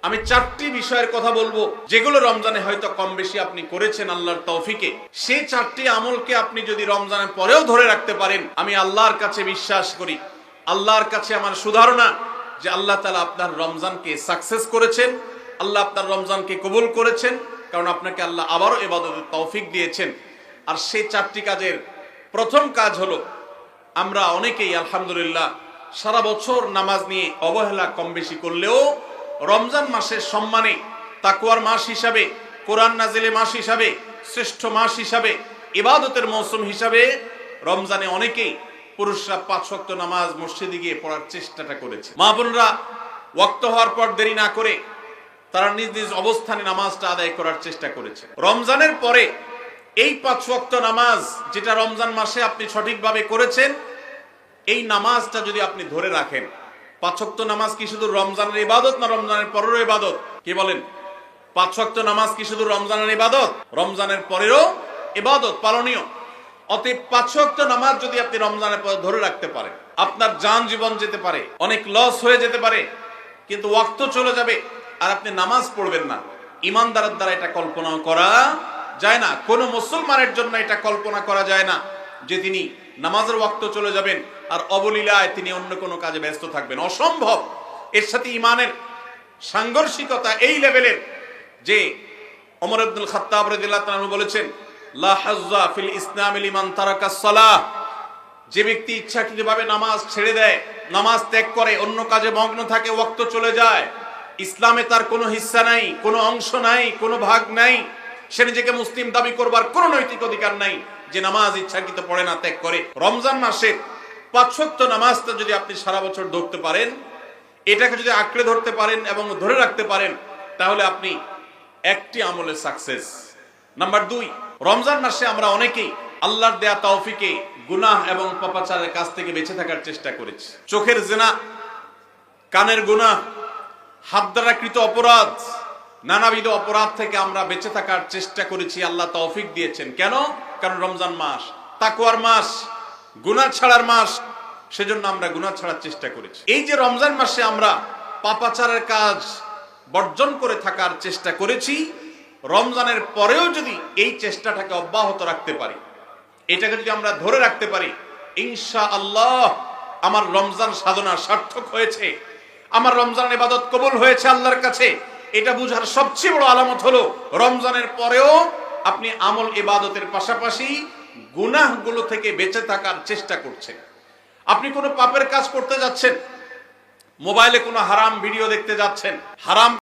আমি চারটি বিষয়ের কথা বলবো যেগুলো রমজানে হয়তো কম বেশি আপনি করেছেন আল্লাহর তৌফিকে। সেই চারটি আমলকে আপনি যদি রমজানের পরেও ধরে রাখতে পারেন, আমি আল্লাহর কাছে বিশ্বাস করি, আল্লাহর কাছে আমার সুধারণা যে আল্লাহ তাআলা আপনার রমজানকে সাকসেস করেছেন, আল্লাহ আপনার রমজানকে কবুল করেছেন, কারণ আপনাকে আল্লাহ আবারও ইবাদতের তৌফিক দিয়েছেন। আর সেই চারটি কাজের প্রথম কাজ হলো, আমরা অনেকেই আলহামদুলিল্লাহ সারা বছর নামাজ নিয়ে অবহেলা কম বেশি করলেও রমজান মাসের সম্মানে, তাকওয়ার মাস হিসাবে, কোরআন নাজিলের মাস হিসাবে, শ্রেষ্ঠ মাস হিসাবে, ইবাদতের মৌসুম হিসাবে রমজানে অনেকেই পুরুষরা 5 ওয়াক্ত নামাজ মসজিদে গিয়ে পড়ার চেষ্টাটা করেছে। মা বোনরা ওয়াক্ত হওয়ার পর দেরি না করে তারা নিজ নিজ অবস্থানে নামাজটা আদায় করার চেষ্টা করেছে। রমজানের পরে এই 5 ওয়াক্ত নামাজ যেটা রমজান মাসে আপনি সঠিকভাবে করেছেন, এই নামাজটা যদি আপনি ধরে রাখেন, 5 ওয়াক্ত নামাজ কি শুধু রমজানের ইবাদত না রমজানের পরেরও ইবাদত? কি বলেন? 5 ওয়াক্ত নামাজ কি শুধু রমজানের ইবাদত? রমজানের পরেরও ইবাদত, পালনীয়। অতএব 5 ওয়াক্ত নামাজ যদি আপনি রমজানের পরে ধরে রাখতে পারেন, আপনার জান জীবন যেতে পারে, অনেক লস হয়ে যেতে পারে, কিন্তু ওয়াক্ত চলে যাবে আর আপনি নামাজ পড়বেন না। ইমানদারের দ্বারা এটা কল্পনা করা যায় না। কোন মুসলমানের জন্য এটা কল্পনা করা যায় না যে তিনি নামাজের ওয়াক্ত চলে যাবেন আর অবলীলায় তিনি অন্য কোনো কাজে ব্যস্ত থাকবেন। অসম্ভব। এর সাথে ইমানের সাংঘর্ষিকতা এই লেভেলের যে ওমর ইবনুল খাত্তাব রাদিয়াল্লাহু তাআলা বলেছেন, লা হাজ্জা ফিল ইসলামি লিমান তারাকাস সালাহ। যে ব্যক্তি ইচ্ছাকৃতভাবে নামাজ ছেড়ে দেয়, নামাজ ত্যাগ করে, অন্য কাজে মগ্ন থাকে, ওয়াক্ত চলে যায়, ইসলামে তার কোনো হিস্সা নাই, কোনো অংশ নাই, কোনো ভাগ নাই। সে নিজেকে মুসলিম দাবি করবার কোনো নৈতিক অধিকার নাই যে নামাজ ইচ্ছাকৃত পড়ে না, ত্যাগ করে। রমজান মাসের 5 ওয়াক্ত নামাজটা যদি আপনি সারা বছর ধরতে পারেন, এটাকে যদি আঁকড়ে ধরতে পারেন এবং ধরে রাখতে পারেন, তাহলে আপনি একটি আমলে সাকসেস। নাম্বার 2, রমজান মাসে আমরা অনেকেই আল্লাহর দেয়া তৌফিকে গুনাহ এবং পাপাচারের কাছ থেকে বেঁচে থাকার চেষ্টা করেছি। চোখের জিনা, কানের গুনাহ, হাত দ্বারা কৃত অপরাধ, নানাবিধ অপরাধ থেকে আমরা বেঁচে থাকার চেষ্টা করেছি। আল্লাহ তৌফিক দিয়েছেন। কেন? কারণ রমজান মাস তাকওয়ার মাস, গুনাহ ছাড়ার মাস, সেজন্য আমরা গুনাহ ছাড়ার চেষ্টা করেছি। এই যে রমজান মাসে আমরা পাপাচারের কাজ বর্জন করে থাকার চেষ্টা করেছি, রমজানের পরেও যদি এই চেষ্টাটাকে অব্যাহত রাখতে পারি, এটাকে যদি আমরা ধরে রাখতে পারি, ইনশাআল্লাহ আমার রমজান সাধনা সার্থক হয়েছে, আমার রমজানের ইবাদত কবুল হয়েছে আল্লাহর কাছে। এটা বুঝার সবচেয়ে বড় আলামত হলো রমজানের পরেও আপনি আমল ইবাদতের পাশাপাশি গুনাহগুলো থেকে বেঁচে থাকার চেষ্টা করছেন। আপনি কোনো পাপের কাজ করতে যাচ্ছেন, মোবাইলে কোনো হারাম ভিডিও দেখতে যাচ্ছেন, হারাম